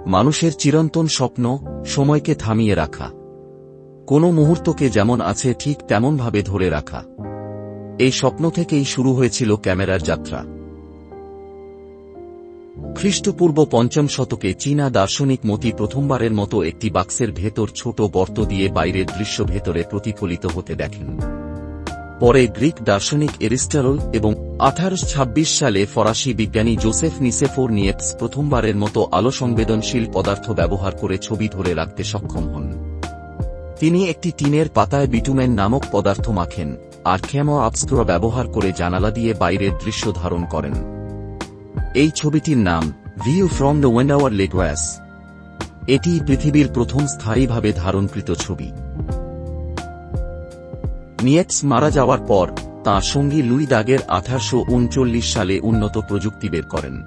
মানুষের চিরন্তন স্বপ্ন, সময়কে থামিয়ে রাখা। কোনো মুহূর্তকে যেমন আছে ঠিক তেমনভাবে ধরে রাখা। এই স্বপ্ন থেকেই শুরু হয়েছিল ক্যামেরার যাত্রা। খ্রিস্টপূর্ব ৫ম শতকে চীনা দার্শনিক মতি প্রথমবারের মতো একটি বাক্সের ভেতর ছোট গর্ত দিয়ে বাইরের দৃশ্য ভেতরে প্রতিফলিত হতে দেখেন। পরে গ্রিক দার্শনিক এরিস্টটল এবং 1826 সালে ফরাসি বিজ্ঞানী জোসেফ নিসেফোর নিয়েপস প্রথমবারের মতো আলো সংবেদনশীল পদার্থ ব্যবহার করে ছবি ধরে রাখতে সক্ষম হন। তিনি একটি টিনের পাতায় বিটুমেন নামক পদার্থ মাখেন আর ক্যামেরা অবস্কুরা ব্যবহার করে জানালা দিয়ে বাইরের দৃশ্য ধারণ করেন। এই ছবিটির নাম ভিউ ফ্রম দ্য উইন্ডোয়ার লেগুয়াস। এটি পৃথিবীর প্রথম স্থায়ীভাবে ধারণকৃত ছবি। নিয়েপস মারা যাওয়ার পর তাঁর সঙ্গী লুই দাগের 1839 সালে উন্নত প্রযুক্তি বের করেন।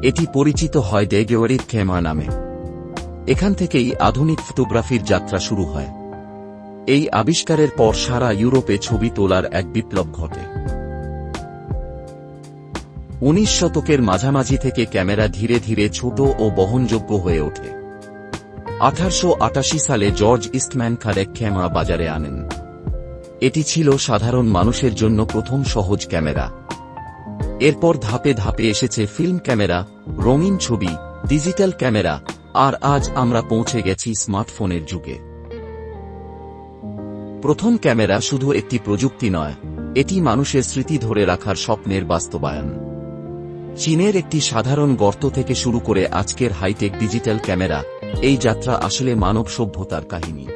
এটি পরিচিত হয় ডেগেওয়ারিভ ক্যামেরা নামে। এখান থেকেই আধুনিক ফটোগ্রাফির যাত্রা শুরু হয়। এই আবিষ্কারের পর সারা ইউরোপে ছবি তোলার এক বিপ্লব ঘটে। 19 শতকের মাঝামাঝি থেকে ক্যামেরা ধীরে ধীরে ছোট ও বহনযোগ্য হয়ে ওঠে। 1888 সালে জর্জ ইস্টম্যান কারেক ক্যামেরা বাজারে আনেন। এটি ছিল সাধারণ মানুষের জন্য প্রথম সহজ ক্যামেরা। এরপর ধাপে ধাপে এসেছে ফিল্ম ক্যামেরা, রঙিন ছবি, ডিজিটাল ক্যামেরা, আর আজ আমরা পৌঁছে গেছি স্মার্টফোনের যুগে। প্রথম ক্যামেরা শুধু একটি প্রযুক্তি নয়, এটি মানুষের স্মৃতি ধরে রাখার স্বপ্নের বাস্তবায়ন। চীনের একটি সাধারণ গর্ত থেকে শুরু করে আজকের হাইটেক ডিজিটাল ক্যামেরা, এই যাত্রা আসলে মানব সভ্যতার কাহিনী।